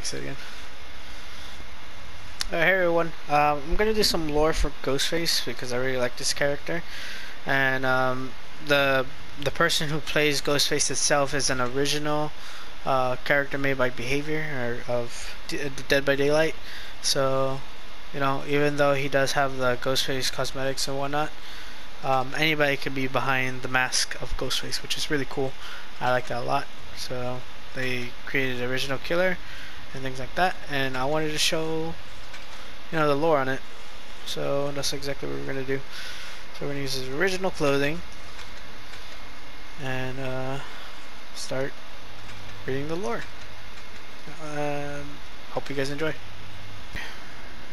fix it again. Hey everyone, I'm gonna do some lore for Ghostface because I really like this character, and the person who plays Ghostface itself is an original character made by Behavior or of Dead by Daylight. So, you know, even though he does have the Ghostface cosmetics and whatnot, anybody can be behind the mask of Ghostface, which is really cool. I like that a lot. So they created the original killer and things like that, and I wanted to show the lore on it. So that's exactly what we're gonna do. So we're gonna use his original clothing and start reading the lore. Hope you guys enjoy.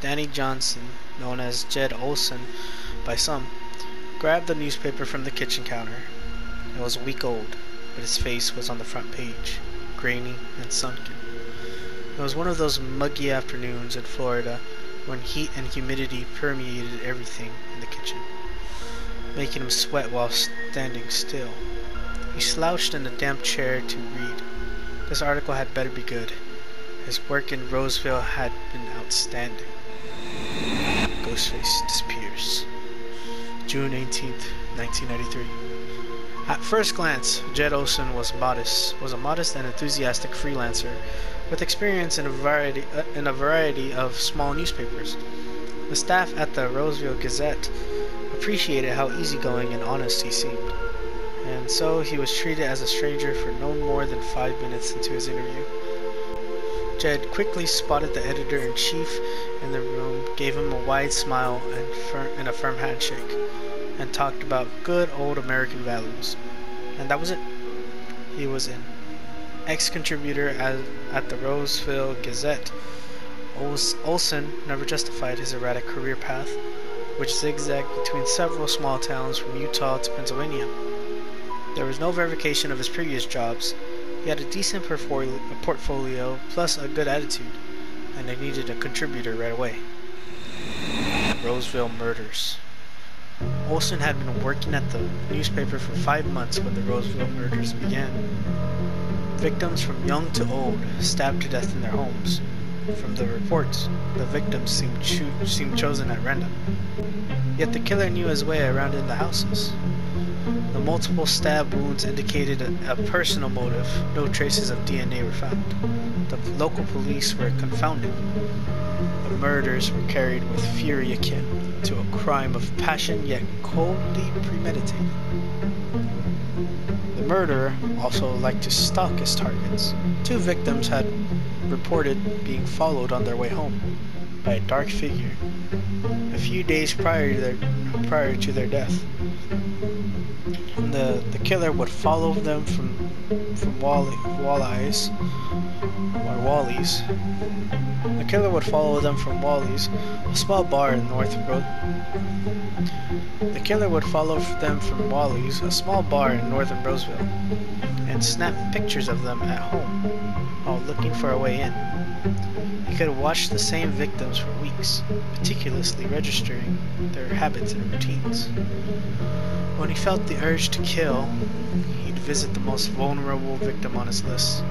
Danny Johnson, known as Jed Olson by some, grabbed the newspaper from the kitchen counter. It was a week old, but his face was on the front page, grainy and sunken. It was one of those muggy afternoons in Florida when heat and humidity permeated everything in the kitchen, making him sweat while standing still. He slouched in a damp chair to read. This article had better be good. His work in Roseville had been outstanding. Ghostface disappears. June 18th, 1993. At first glance, Jed Olson was a modest and enthusiastic freelancer with experience in a variety of small newspapers. The staff at the Roseville Gazette appreciated how easygoing and honest he seemed, and so he was treated as a stranger for no more than 5 minutes into his interview. Jed quickly spotted the editor-in-chief in the room, gave him a wide smile and a firm handshake, and talked about good old American values. And that was it. He was in. Ex-contributor at the Roseville Gazette, Olson never justified his erratic career path, which zigzagged between several small towns from Utah to Pennsylvania. There was no verification of his previous jobs. He had a decent portfolio plus a good attitude, and they needed a contributor right away. Roseville murders. Olson had been working at the newspaper for 5 months when the Roseville murders began. Victims from young to old stabbed to death in their homes. From the reports, the victims seemed chosen at random. Yet the killer knew his way around in the houses. The multiple stab wounds indicated a personal motive. No traces of DNA were found. The local police were confounded. The murders were carried with fury akin to a crime of passion yet coldly premeditated. The murderer also liked to stalk his targets. 2 victims had reported being followed on their way home by a dark figure a few days prior to their death. And the killer would follow them from Wally's. The killer would follow them from Wally's, a small bar in North northern Roseville, and snap pictures of them at home while looking for a way in. He could watch the same victims for weeks, meticulously registering their habits and routines. When he felt the urge to kill, he'd visit the most vulnerable victim on his list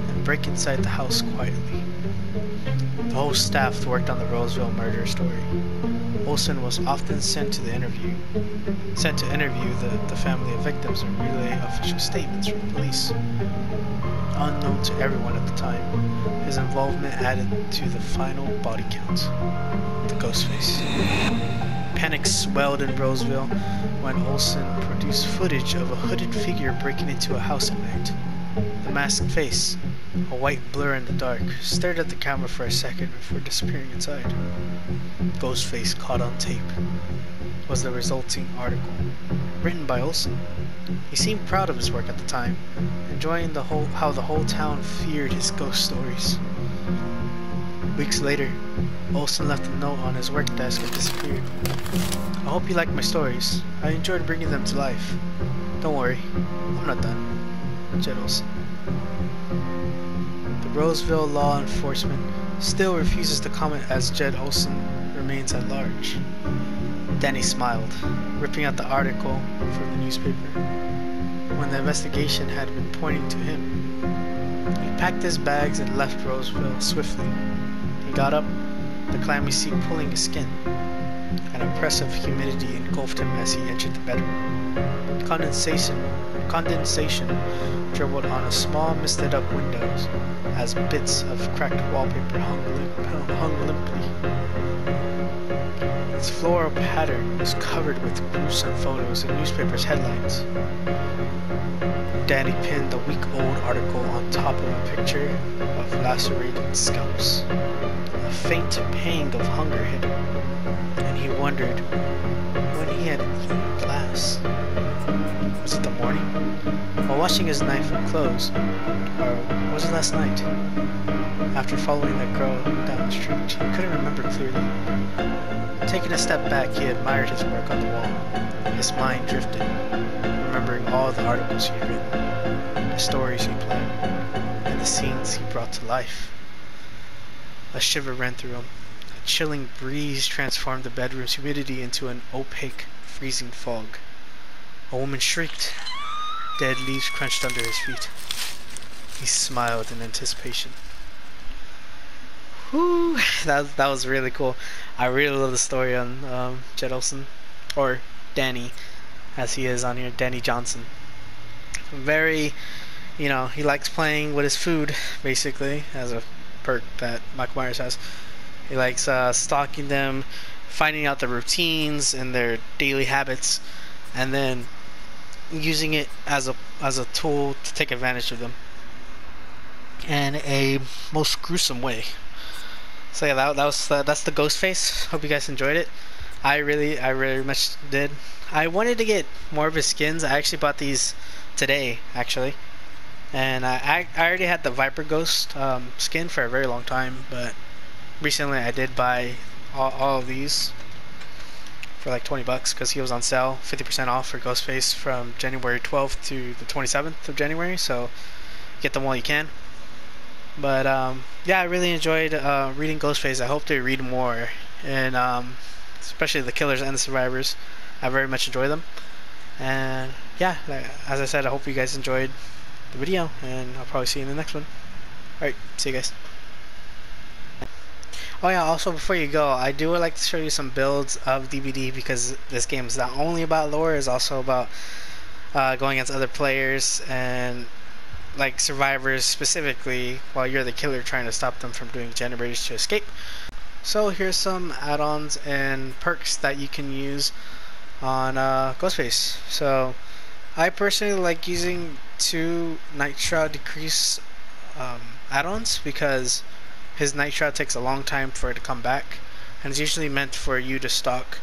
and break inside the house quietly. The whole staff worked on the Roseville murder story. Olson was often sent to interview the family of victims and relay official statements from police. Unknown to everyone at the time, his involvement added to the final body count. The Ghostface. Panic swelled in Roseville when Olson produced footage of a hooded figure breaking into a house at night. The masked face, a white blur in the dark, stared at the camera for a second before disappearing inside. Ghostface caught on tape was the resulting article, written by Olson. He seemed proud of his work at the time, enjoying how the whole town feared his ghost stories. Weeks later, Olson left a note on his work desk and disappeared. I hope you like my stories. I enjoyed bringing them to life. Don't worry, I'm not done. Jed Olson. The Roseville law enforcement still refuses to comment as Jed Olson remains at large. Danny smiled, ripping out the article from the newspaper. When the investigation had been pointing to him, He packed his bags and left Roseville swiftly. He got up, the clammy sea pulling his skin. An oppressive humidity engulfed him as he entered the bedroom. Condensation dribbled on a small misted-up windows as bits of cracked wallpaper hung limply. Its floral pattern was covered with gruesome photos and newspapers' headlines. Danny pinned the week-old article on top of a picture of lacerated scalps. A faint pang of hunger hit him, and he wondered when he had eaten last. Was it the morning? While washing his knife and clothes? Or was it last night? After following the girl down the street, he couldn't remember clearly. Taking a step back, he admired his work on the wall. His mind drifted, remembering all the articles he had written, the stories he planned, and the scenes he brought to life. A shiver ran through him. A chilling breeze transformed the bedroom's humidity into an opaque, freezing fog. A woman shrieked. Dead leaves crunched under his feet. He smiled in anticipation. Whew, that was really cool. I really love the story on Jed Olson, or Danny, as he is on here, Danny Johnson. Very, he likes playing with his food, basically, as a perk that Michael Myers has. He likes stalking them, finding out their routines and their daily habits, and then using it as a tool to take advantage of them in a most gruesome way. So yeah, that's the Ghostface. Hope you guys enjoyed it. I really much did. I wanted to get more of his skins. I actually bought these today, actually, and I already had the Viper Ghost skin for a very long time, but recently I did buy all of these for like $20 because he was on sale, 50% off for Ghostface from January 12th to the 27th of January. So get them while you can. But yeah, I really enjoyed reading Ghostface. I hope to read more, and especially the killers and the survivors. I very much enjoy them. And yeah, as I said, I hope you guys enjoyed the video, and I'll probably see you in the next one. Alright, see you guys. Oh yeah, also before you go, I do like to show you some builds of DBD, because this game is not only about lore, it's also about going against other players and like survivors specifically, while you're the killer trying to stop them from doing generators to escape. So here's some add-ons and perks that you can use on Ghostface. So I personally like using 2 Night Shroud decrease add-ons, because his Night Shroud takes a long time for it to come back, and it's usually meant for you to stalk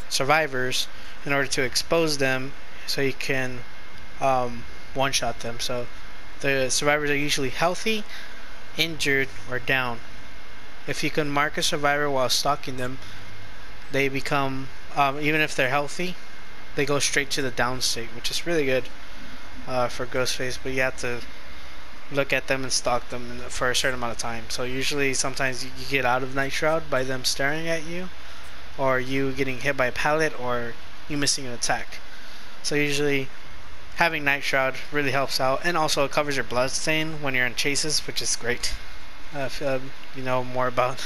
survivors in order to expose them so you can one-shot them. So the survivors are usually healthy, injured, or down. If you can mark a survivor while stalking them, they become, even if they're healthy, they go straight to the down state, which is really good for Ghostface, but you have to look at them and stalk them for a certain amount of time. So usually sometimes you get out of Night Shroud by them staring at you, or you getting hit by a pallet, or you missing an attack. So usually having Night Shroud really helps out, and also it covers your blood stain when you're in chases, which is great. If you know more about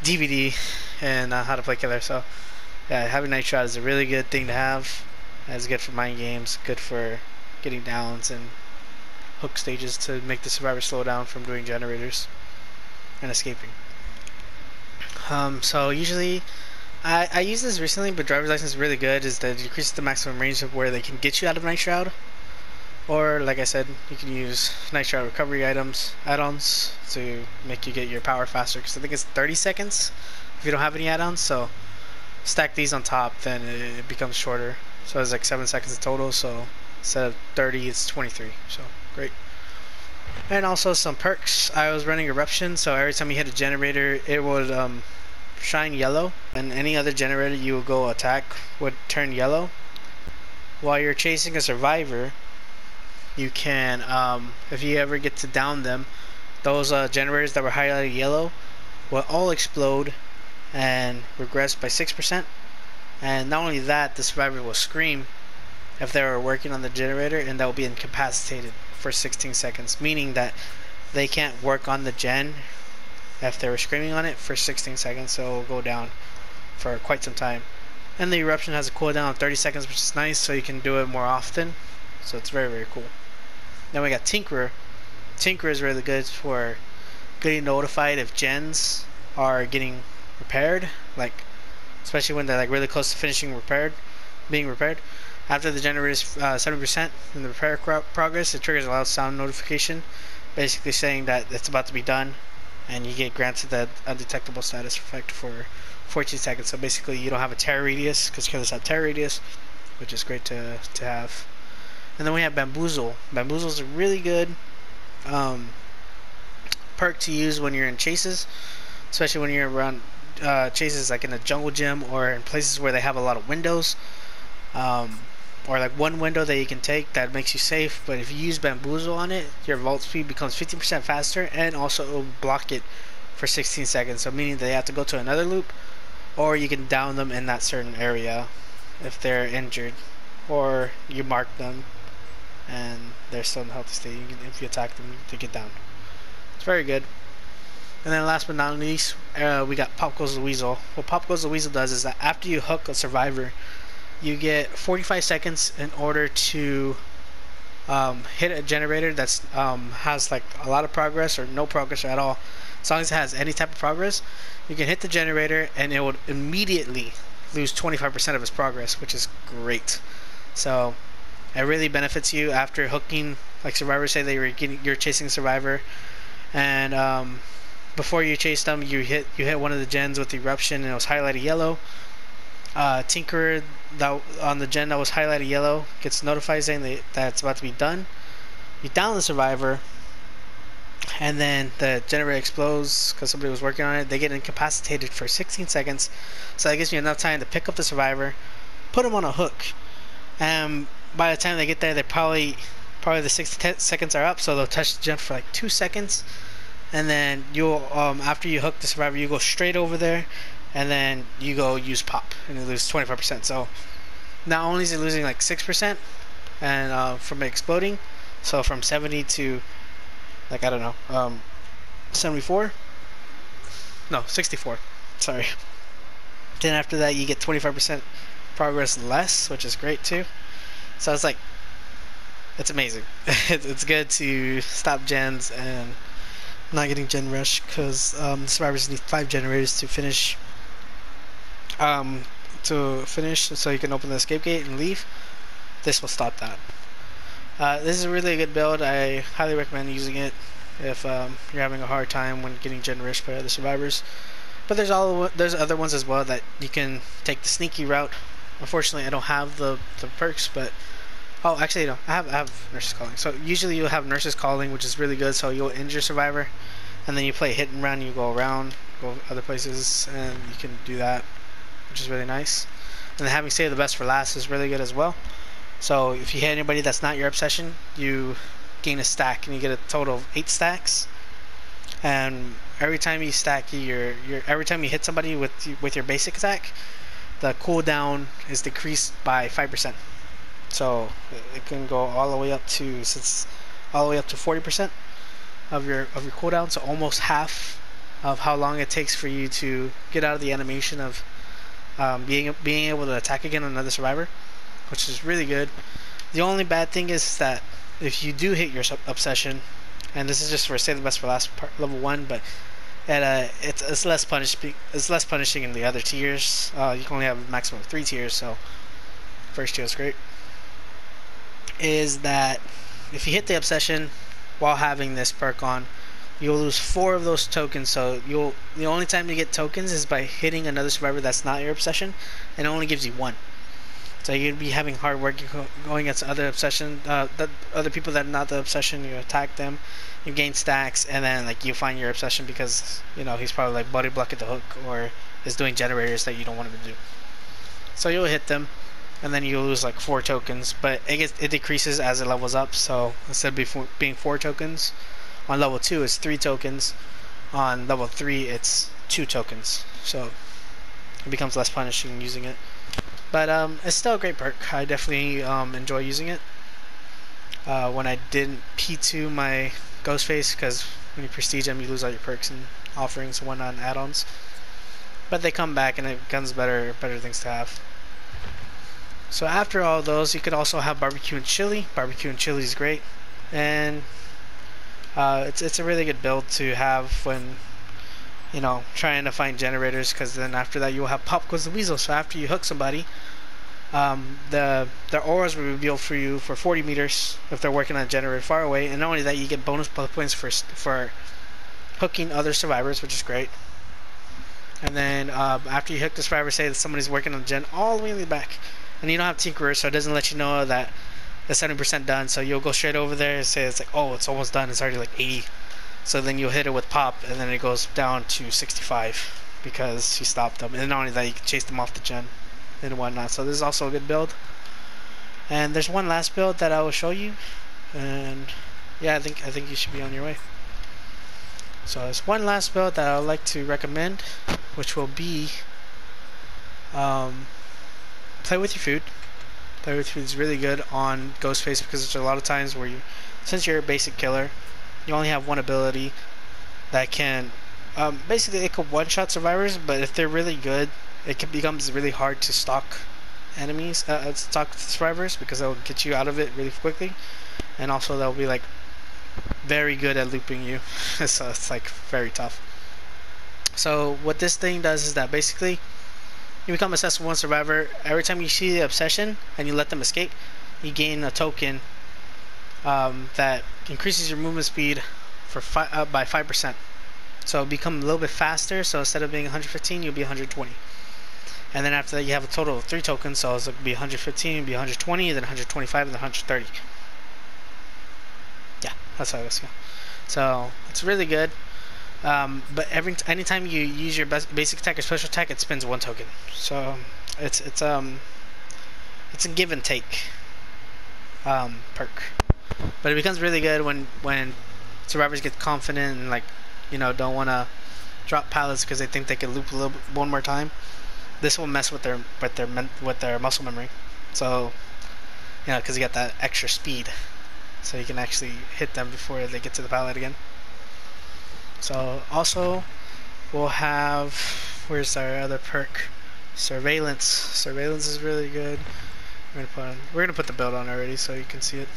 DBD and how to play killer. So yeah, having Night Shroud is a really good thing to have. It's good for mind games, good for getting downs and hook stages to make the survivor slow down from doing generators and escaping. So usually I use this recently, but driver's license is really good, is that it decreases the maximum range of where they can get you out of Night Shroud. Or like I said, you can use Night Shroud recovery add-ons to make you get your power faster, because I think it's 30 seconds if you don't have any add-ons. So stack these on top, then it becomes shorter. So it's like 7 seconds in total, so instead of 30 it's 23. So great. And also some perks. I was running Eruption, so every time you hit a generator it would shine yellow, and any other generator you will go attack would turn yellow. While you're chasing a survivor, you can, if you ever get to down them, those generators that were highlighted yellow will all explode and regress by 6%. And not only that, the survivor will scream if they were working on the generator, and they'll be incapacitated. for 16 seconds, meaning that they can't work on the gen if they were screaming on it for 16 seconds, so it'll go down for quite some time. And the eruption has a cooldown of 30 seconds, which is nice, so you can do it more often. So it's very, very cool. Then we got Tinkerer. Tinkerer is really good for getting notified if gens are getting repaired, like especially when they're like really close to being repaired. After the generator is 70% in the repair progress, it triggers a loud sound notification, basically saying that it's about to be done, and you get granted the undetectable status effect for 14 seconds. So basically, you don't have a terror radius because killers have terror radius, which is great to have. And then we have Bamboozle. Bamboozle is a really good perk to use when you're in chases, especially when you're around chases like in a jungle gym or in places where they have a lot of windows, or like one window that you can take that makes you safe. But if you use Bamboozle on it, your vault speed becomes 50% faster, and also it will block it for 16 seconds, so meaning they have to go to another loop, or you can down them in that certain area if they're injured, or you mark them and they're still in a healthy state. If you attack them, they get down. It's very good. And then last but not least, we got Pop Goes the Weasel. What Pop Goes the Weasel does is that after you hook a survivor, you get 45 seconds in order to hit a generator that's has like a lot of progress or no progress at all. As long as it has any type of progress, you can hit the generator and it will immediately lose 25% of its progress, which is great. So it really benefits you after hooking. Like survivors say, you're chasing a survivor, and before you chase them, you hit one of the gens with the eruption, and it was highlighted yellow. Tinkerer that on the gen that was highlighted yellow gets notified saying that it's about to be done. You down the survivor, and then the generator explodes because somebody was working on it. They get incapacitated for 16 seconds, so that gives me enough time to pick up the survivor, put them on a hook, and by the time they get there, they're probably the 60 seconds are up, so they'll touch the gen for like 2 seconds, and then you'll after you hook the survivor, you go straight over there, and then you go use pop, and you lose 25%. So not only is it losing like 6%, and from exploding, so from 70 to like I don't know, 74, no 64. Sorry. Then after that, you get 25% progress less, which is great too. So it's like, it's amazing. It's good to stop gens and not getting gen rush, because the survivors need 5 generators to finish. So you can open the escape gate and leave. This will stop that. This is a really good build. I highly recommend using it if you're having a hard time when getting gen rushed by other survivors. But there's other ones as well that you can take the sneaky route. Unfortunately, I don't have the perks, but oh, actually, no, I have nurses calling. So usually you'll have nurses calling, which is really good. So you'll injure survivor, and then you play hit and run. You go around, go other places, and you can do that, which is really nice. And then having save the best for last is really good as well. So if you hit anybody that's not your obsession, you gain a stack, and you get a total of 8 stacks. And every time you stack every time you hit somebody with your basic attack, the cooldown is decreased by 5%. So it can go all the way up to 40% of your cooldown. So almost half of how long it takes for you to get out of the animation of being able to attack again another survivor, which is really good. The only bad thing is that if you do hit your obsession, and this is just for save the best for last level 1, but it's less punishing in the other tiers. You can only have a maximum of 3 tiers, so first tier is great. Is that if you hit the obsession while having this perk on, you'll lose 4 of those tokens. So the only time you get tokens is by hitting another survivor that's not your obsession, and it only gives you 1. So you'd be having hard work going against other other people that are not the obsession. You attack them, you gain stacks, and then like you find your obsession because he's probably like body blocking the hook or is doing generators that you don't want him to do. So you'll hit them, and then you'll lose like 4 tokens, but it decreases as it levels up. So instead of being 4 tokens on level 2, it's 3 tokens. On level 3, it's 2 tokens. So it becomes less punishing using it. But it's still a great perk. I definitely enjoy using it. when I didn't P2 my Ghostface, because when you prestige them you lose all your perks and offerings and whatnot and add-ons. But they come back and it becomes better things to have. So after all those, you could also have barbecue and chili. Barbecue and chili is great, and it's a really good build to have when trying to find generators, because then after that you'll have Pop Goes the Weasel. So after you hook somebody, their auras will reveal for you for 40 meters if they're working on a generator far away, and not only that, you get bonus points for hooking other survivors, which is great. And then after you hook the survivor, say that somebody's working on the gen all the way in the back, and you don't have Tinkerer, so it doesn't let you know that the 70% done. So you'll go straight over there and say it's like, oh, it's almost done. It's already like 80. So then you'll hit it with Pop, and then it goes down to 65 because you stopped them. And not only that, you can chase them off the gen and whatnot. So this is also a good build. And there's one last build that I will show you, and yeah, I think you should be on your way. So there's one last build that I would like to recommend, which will be play with your food. Play with food is really good on Ghostface, because there's a lot of times where since you're a basic killer, you only have one ability that can basically it could one-shot survivors, but if they're really good, it becomes really hard to stalk enemies, stalk survivors, because they'll get you out of it really quickly, and also they'll be like very good at looping you. So it's like very tough. So what this thing does is that basically you become obsessed with one survivor. Every time you see the obsession and you let them escape, you gain a token that increases your movement speed for by 5%. So it'll become a little bit faster. So instead of being 115, you'll be 120. And then after that, you have a total of 3 tokens. So it'll be 115, it'll be 120, and then 125, and then 130. Yeah, that's how this goes. So it's really good. But anytime you use your basic attack or special attack, it spends 1 token. So it's a give and take perk. But it becomes really good when survivors get confident and don't want to drop pallets because they think they can loop one more time. This will mess with their muscle memory. So because you got that extra speed, so you can actually hit them before they get to the pallet again. So also we'll have, where's our other perk? Surveillance. Surveillance is really good. We're gonna put the build on already so you can see it.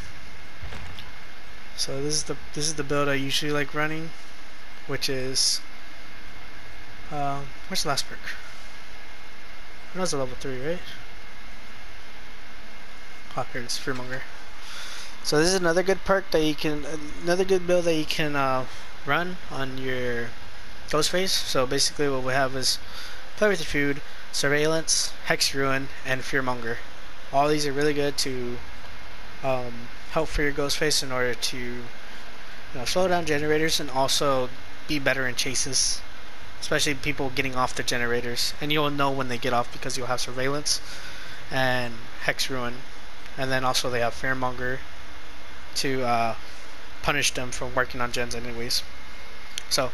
So this is the build I usually like running, which is where's the last perk? That was a level 3, right? Oh, here it is, Fearmonger. So this is another good perk that another good build that you can run on your Ghostface. So basically what we have is play with your food, surveillance, hex ruin, and fearmonger. All these are really good to help for your Ghostface in order to slow down generators and also be better in chases, especially people getting off the generators. And you'll know when they get off because you'll have surveillance and hex ruin, and then also they have fearmonger to punish them from working on gens anyways. So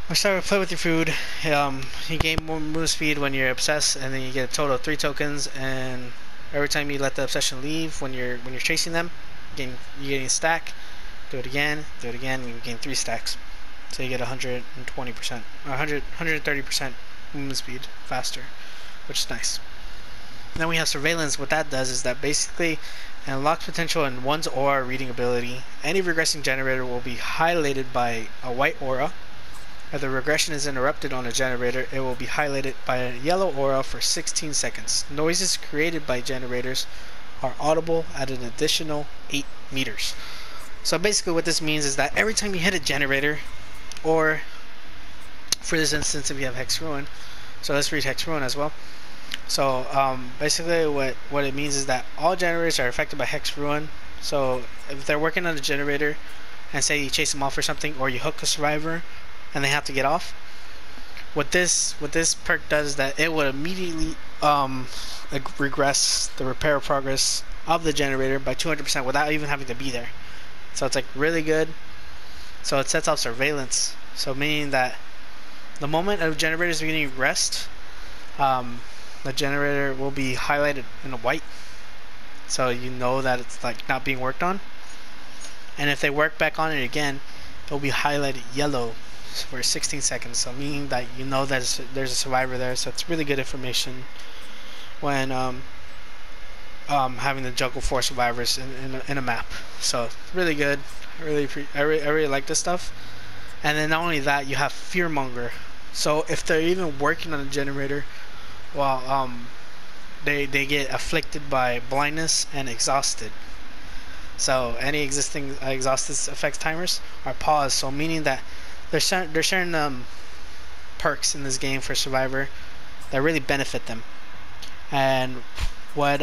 we start with play with your food. You gain more move speed when you're obsessed, and then you get a total of 3 tokens, and every time you let the obsession leave when you're chasing them, you gain a stack. Do it again, and you gain 3 stacks. So you get 120% or 130% movement speed faster, which is nice. And then we have surveillance. What that does is that basically it unlocks potential in one's aura reading ability. Any regressing generator will be highlighted by a white aura. If the regression is interrupted on a generator, it will be highlighted by a yellow aura for 16 seconds. Noises created by generators are audible at an additional 8 meters. So basically what this means is that every time you hit a generator, or for this instance if you have Hex Ruin, so let's read Hex Ruin as well. So basically what it means is that all generators are affected by Hex Ruin. So if they're working on a generator and say you chase them off or something, or you hook a survivor and they have to get off, what this perk does is that it would immediately regress the repair progress of the generator by 200% without even having to be there. So it's like really good. So it sets off surveillance, so meaning that the moment a generator is beginning rest, the generator will be highlighted in white, so you know that it's like not being worked on. And if they work back on it again, it'll be highlighted yellow for 16 seconds, so meaning that you know that there's a survivor there. So it's really good information when having to juggle 4 survivors in a map. So it's really good. I really like this stuff. And then not only that, you have Fearmonger. So if they're even working on a generator, well, they get afflicted by blindness and exhausted. So any existing exhausted effects timers are paused. So meaning that there's certain perks in this game for Survivor that really benefit them. And what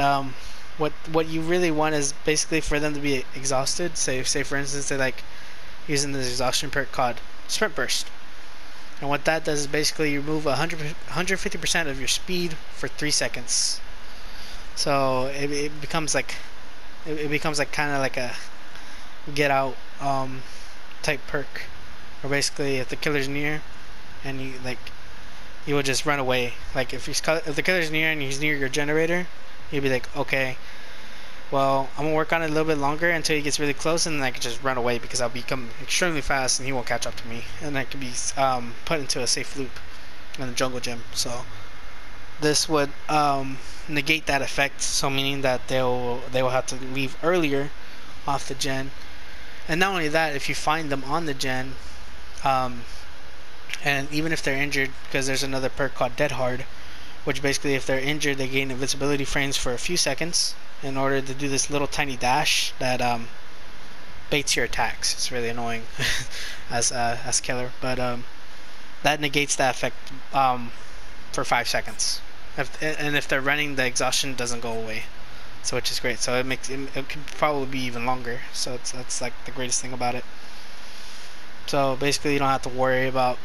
you really want is basically for them to be exhausted. Say for instance they like using this exhaustion perk called Sprint Burst. And what that does is basically you remove 150% of your speed for 3 seconds. So it becomes like kind of like a get out type perk, or basically if the killer's near and you will just run away. Like if the killer's near and he's near your generator, you'll be like, okay, well, I'm gonna work on it a little bit longer until he gets really close, and then I can just run away because I'll become extremely fast and he won't catch up to me, and I can be put into a safe loop in the jungle gym. So this would negate that effect, so meaning that they will have to leave earlier off the gen. And not only that, if you find them on the gen, and even if they're injured, because there's another perk called Dead Hard, which basically if they're injured they gain invincibility frames for a few seconds in order to do this little tiny dash that baits your attacks. It's really annoying as killer, but that negates that effect for 5 seconds. If they're running, the exhaustion doesn't go away, so which is great. So it could probably be even longer. So that's like the greatest thing about it. So basically, you don't have to worry about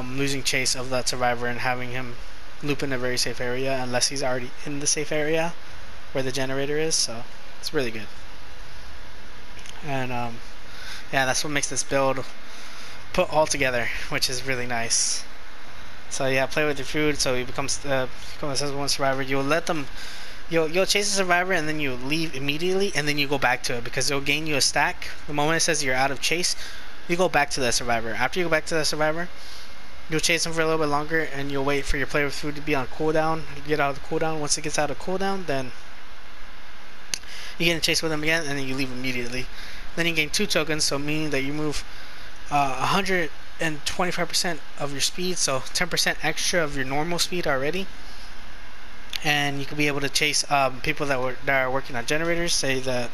losing chase of that survivor and having him loop in a very safe area unless he's already in the safe area where the generator is. So it's really good. And yeah, that's what makes this build put all together, which is really nice. So yeah, play with your food so he becomes as one survivor. You'll chase the survivor and then you leave immediately, and then you go back to it because it'll gain you a stack. The moment it says you're out of chase, you go back to that survivor. After you go back to that survivor, you'll chase him for a little bit longer, and you'll wait for your play with food to be on cooldown. Get out of the cooldown. Once it gets out of cooldown, then you get in chase with him again, and then you leave immediately. Then you gain 2 tokens, so meaning that you move 125% of your speed, so 10% extra of your normal speed already. And you could be able to chase people that are working on generators. Say that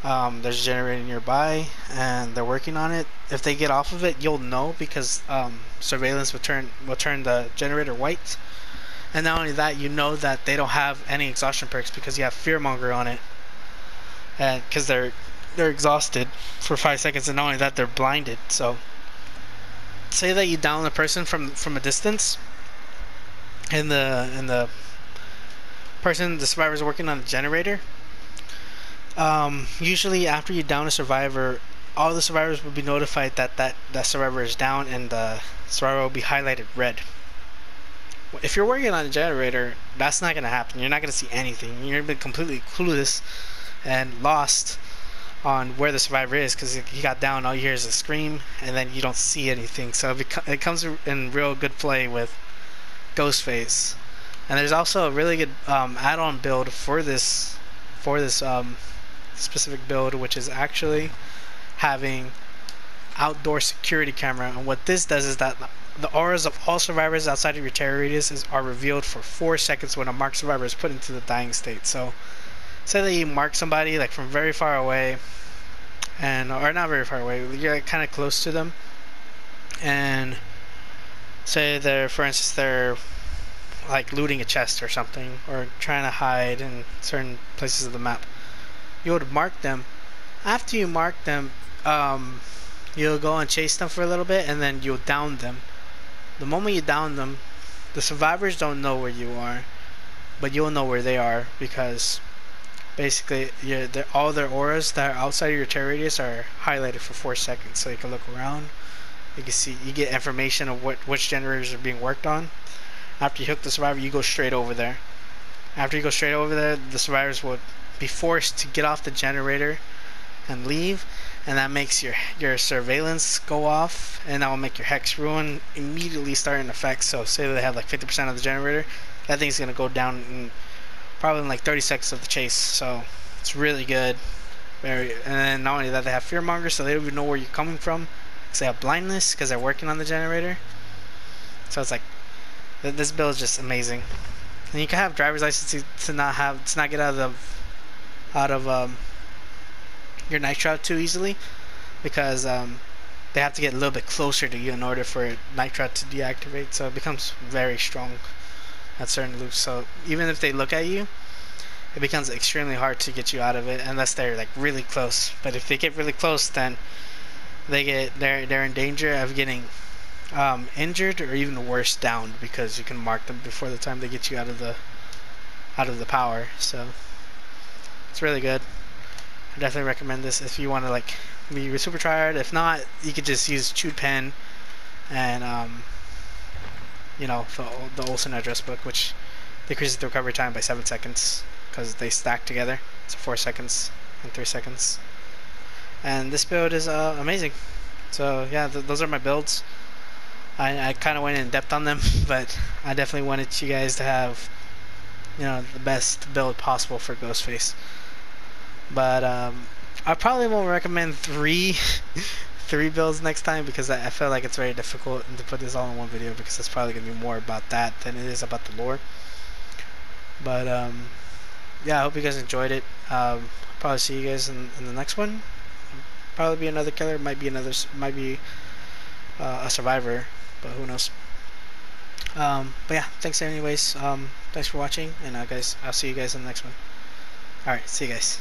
there's a generator nearby and they're working on it. If they get off of it, you'll know because surveillance will turn the generator white. And not only that, you know that they don't have any exhaustion perks because you have Fearmonger on it, and because they're exhausted for 5 seconds, and not only that, they're blinded. So say that you down the person from a distance, and the survivor is working on a generator. Usually after you down a survivor, all the survivors will be notified that survivor is down, and the survivor will be highlighted red. If you're working on a generator, that's not going to happen. You're not going to see anything. You're going to be completely clueless and lost on where the survivor is because he got down. All you hear is a scream, and then you don't see anything. So it comes in real good play with Ghostface. And there's also a really good add-on build for this specific build, which is actually having outdoor security camera. And what this does is that the auras of all survivors outside of your terror radius are revealed for 4 seconds when a marked survivor is put into the dying state. So say that you mark somebody like from very far away, or not very far away, you're kind of close to them, and say for instance they're like looting a chest or something, or trying to hide in certain places of the map. You would mark them. After you mark them, you'll go and chase them for a little bit, and then you'll down them. The moment you down them, the survivors don't know where you are, but you'll know where they are because basically all their auras that are outside of your terror radius are highlighted for 4 seconds, so you can look around. You can see, you get information of which generators are being worked on. After you hook the survivor, you go straight over there, After you go straight over there, the survivors will be forced to get off the generator and leave, and that makes your surveillance go off, and that will make your hex ruin immediately start in effect. So say that they have like 50% of the generator, that thing's gonna go down in probably in like 30 seconds of the chase. So it's really good. And then not only that, they have fearmongers, so they don't even know where you're coming from, because they have blindness because they're working on the generator. So it's like this build is just amazing. And you can have driver's license to not get out of your night shroud too easily, because they have to get a little bit closer to you in order for night shroud to deactivate. So it becomes very strong at certain loops. So even if they look at you, it becomes extremely hard to get you out of it unless they're like really close. But if they get really close, then they're in danger of getting injured or even worse, downed, because you can mark them before the time they get you out of the power. So it's really good. I definitely recommend this if you want to like be super tryhard. If not, you could just use chewed pen and you know, the Olsen address book, which decreases the recovery time by 7 seconds because they stack together. So 4 seconds and 3 seconds. And this build is amazing. So yeah, those are my builds. I kind of went in depth on them, but I definitely wanted you guys to have, you know, the best build possible for Ghostface. But I probably won't recommend three builds next time, because I feel like it's very difficult to put this all in one video, because it's probably gonna be more about that than it is about the lore. But yeah, I hope you guys enjoyed it. Probably see you guys in the next one. Probably be another killer, might be a survivor, but who knows. But yeah, thanks anyways. Thanks for watching, and guys, I'll see you guys in the next one. Alright, see you guys.